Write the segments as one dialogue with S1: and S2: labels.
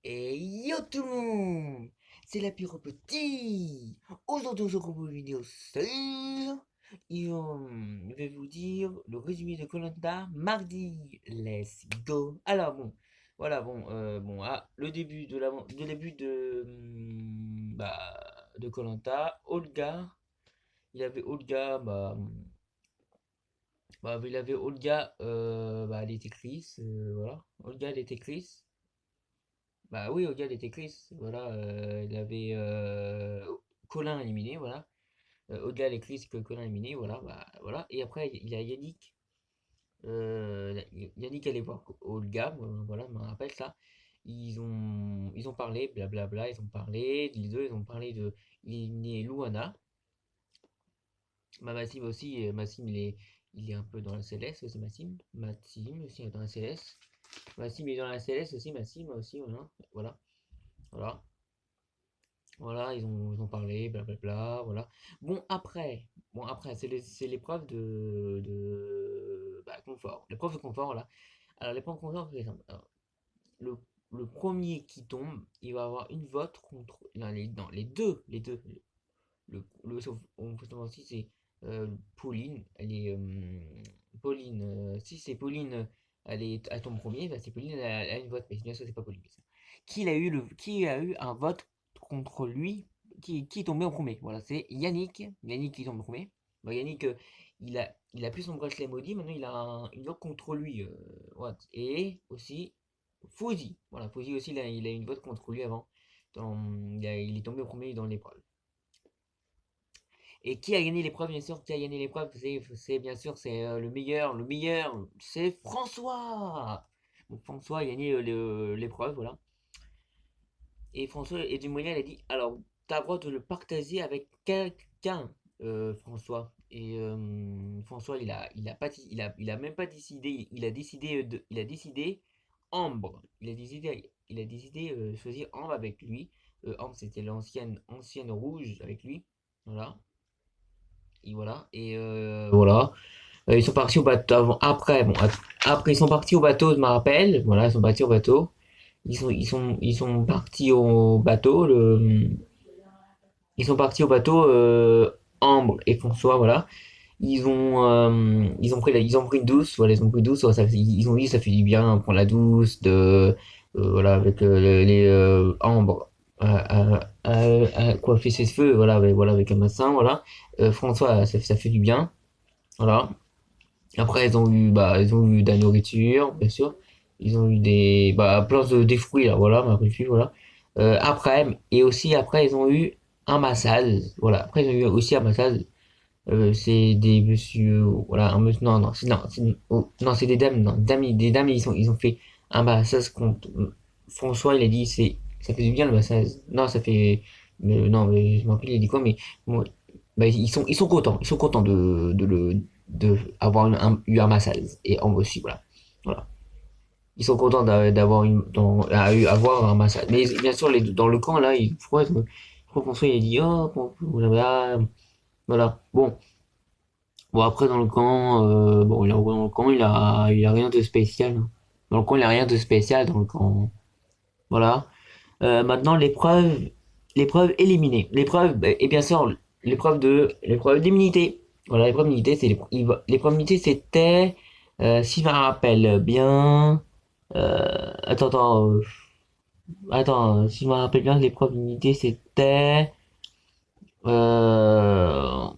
S1: Et yo tout le monde, c'est la Pyro Petit. Aujourd'hui, je vous une vidéo sur et je vais vous dire le résumé de koh mardi. Let's go. Alors bon, voilà le début de koh Olga, il avait Olga, il avait Olga, elle était Chris, voilà. Olga, elle était Chris. Bah oui, Olga, elle était Chris, voilà. Il avait Colin éliminé, voilà. Olga, elle est Chris, que Colin éliminé, voilà, bah voilà. Et après, il y a Yannick. Yannick allait voir Olga, voilà, je me rappelle ça. Ils ont parlé, blablabla, ils ont parlé, les deux, ils ont parlé de. Il est né Louana. Bah, Massim aussi, Massim, il est un peu dans la céleste aussi, Massim. Massim aussi est dans la céleste. Massim est dans la céleste aussi, Massim aussi, voilà. Voilà, voilà. Voilà, ils ont parlé, blablabla, voilà. Bon après, c'est l'épreuve de confort. L'épreuve de confort, là. Alors, l'épreuve de confort, c'est simple. Alors, le, le premier qui tombe, il va avoir une vote contre. Non, les deux. Sauf, on peut savoir si c'est Pauline, Pauline, si c'est Pauline, elle tombe premier, bah c'est Pauline, elle a une vote, mais bien sûr c'est pas Pauline. Ça. Qui a eu un vote contre lui, qui est tombé en premier? Voilà, c'est Yannick qui tombe en premier. Bon, Yannick, il a plus son bracelet maudit, maintenant il a une vote contre lui, what. Et aussi Fouzi, voilà, Fouzi aussi, il a une vote contre lui avant. Il est tombé au premier dans l'épreuve. Et qui a gagné l'épreuve, bien sûr, qui a gagné l'épreuve, c'est bien sûr, c'est le meilleur, c'est François. Donc François a gagné l'épreuve, voilà. Et François et Dumoulin, elle a dit, alors, t'as le droit de le partager avec quelqu'un, François. Et François, il a même pas décidé, il a décidé Ambre. Il a décidé choisir Ambre avec lui. Ambre, c'était ancienne rouge avec lui, voilà. Et voilà. Et voilà. Ils sont partis au bateau après. Bon, après, ils sont partis au bateau, je me rappelle. Voilà, ils sont partis au bateau. Ils sont partis au bateau. Ils sont partis au bateau, Ambre et François, voilà. Ils ont pris une douce, voilà, ils ont pris une douce, voilà, ils ont dit ça fait du bien, prendre la douce, voilà, avec les Ambre à coiffer ses cheveux, voilà, avec un massin, voilà. François, ça fait du bien, voilà. Après, ils ont eu de la nourriture, bien sûr. Ils ont eu des fruits, là, voilà, ma petite voilà. Après, et aussi, après, ils ont eu un massage, voilà. Après, ils ont eu aussi un massage. C'est des monsieur, voilà, un monsieur, non, non, non, c'est des dames, non, des dames, ils ont fait un massage contre, François, il a dit, ça fait du bien le massage. Non, ça fait, mais, non, mais je me rappelle, il a dit quoi, mais, moi, bah, ils sont contents avoir eu un massage. Et en aussi, voilà. Voilà. Ils sont contents avoir un massage. Mais bien sûr, dans le camp, là, pourquoi François, il a dit, oh, voilà, voilà. Bon. Bon, après, dans le camp, dans le camp, il a rien de spécial, hein. Dans le camp, il a rien de spécial dans le camp. Voilà. Maintenant, l'épreuve éliminée. L'épreuve, et bien sûr, l'épreuve d'immunité. Voilà, l'épreuve d'immunité, l'épreuve d'immunité, c'était, si je me rappelle bien, attends, si je me rappelle bien, l'épreuve d'immunité, c'était, euh,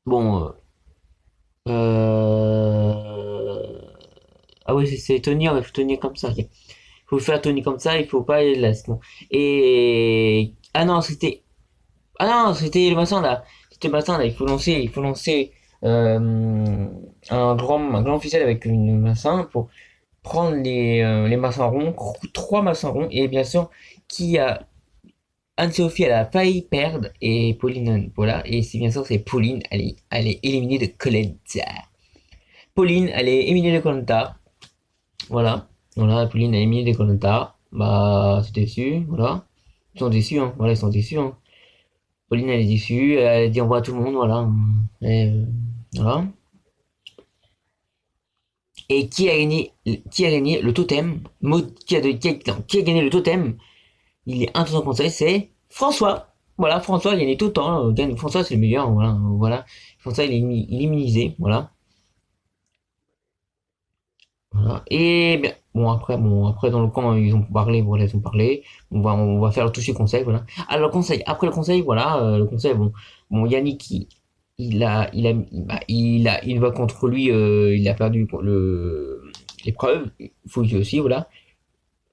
S1: bon, euh, ah oui, c'est tenir, il faut tenir comme ça. Il faut faire tenir comme ça, il faut pas aller là, sinon. Et ah non, c'était le maçon là. C'était le maçon là. Il faut lancer un grand ficelle avec une maçon pour prendre les maçons ronds, trois maçons ronds. Et bien sûr, qui a Anne-Sophie, elle a failli perdre et Pauline, voilà. Et c'est bien sûr c'est Pauline, elle est éliminée de Coletta. Pauline, elle est éliminée de Coletta. Voilà. Voilà, Pauline a éliminé des Koh-Lanta. Bah, c'est déçu, voilà. Ils sont déçus, hein. Voilà, ils sont déçus, hein. Pauline, elle est déçue, elle dit au revoir à tout le monde, voilà. Et, voilà. Et qui a gagné le totem, qui a gagné le totem, il est un totem conseil, c'est François. Voilà, François a gagné tout le temps. François, c'est le meilleur. Voilà, voilà. François, il est immunisé. Voilà. Voilà. Et bien, bon, après, dans le camp, ils ont parlé. Voilà, ils ont parlé. On va faire le toucher conseil. Voilà. Alors, le conseil. Après le conseil, voilà. Le conseil, bon, Yannick, il va contre lui. Il a perdu l'épreuve. Il faut que aussi, voilà.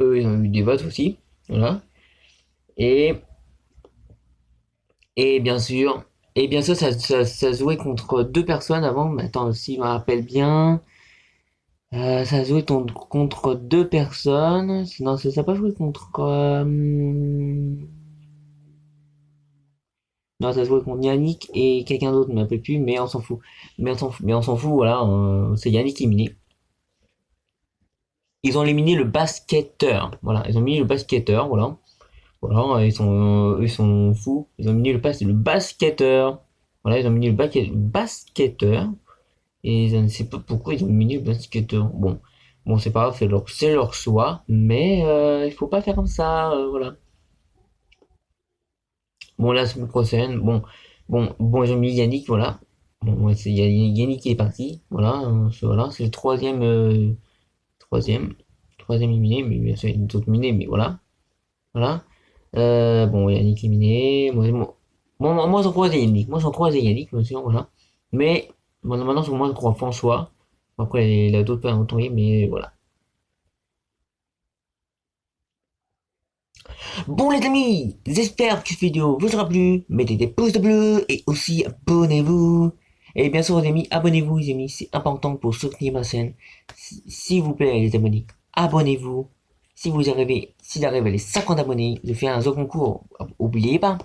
S1: Eux, ils ont eu des votes aussi. Voilà. Et Et bien sûr, et bien sûr, ça se jouait contre deux personnes avant. Mais attends, si je me rappelle bien, ça se jouait contre deux personnes. Non, ça s'est pas joué contre. Non, ça se jouait contre Yannick et quelqu'un d'autre, je ne me rappelle plus, mais on s'en fout. Mais on s'en fout, voilà, c'est Yannick qui est éliminé. Ils ont éliminé le basketteur. Voilà, ils ont mis le basketteur, voilà. Voilà, ils sont fous. Ils ont mis le basketteur. Voilà, ils ont mis le basketteur. Et je ne sais pas pourquoi ils ont mis le basketteur. Bon, c'est pas grave, c'est leur choix. Mais il faut pas faire comme ça. Voilà. Bon, la semaine prochaine, bon, ils ont mis Yannick, voilà. Bon, ouais, Yannick qui est parti. Voilà, c'est le troisième, troisième éliminé, mais bien sûr, il y a d'autres éliminés, mais voilà. Voilà. Bon, Yannick éliminé. Moi, j'en croise Yannick. Moi, j'en croise Yannick, bien sûr, voilà. Mais, bon, maintenant, moi, je crois François. Après, il a d'autres pas entendu, mais voilà. Bon, les amis, j'espère que cette vidéo vous aura plu. Mettez des pouces bleus et aussi abonnez-vous. Et bien sûr, les amis, abonnez-vous, les amis. C'est important pour soutenir ma chaîne. S'il vous plaît, les abonnés, abonnez-vous. Si vous arrivez à les 50 abonnés, je fais un jeu concours. Oubliez pas.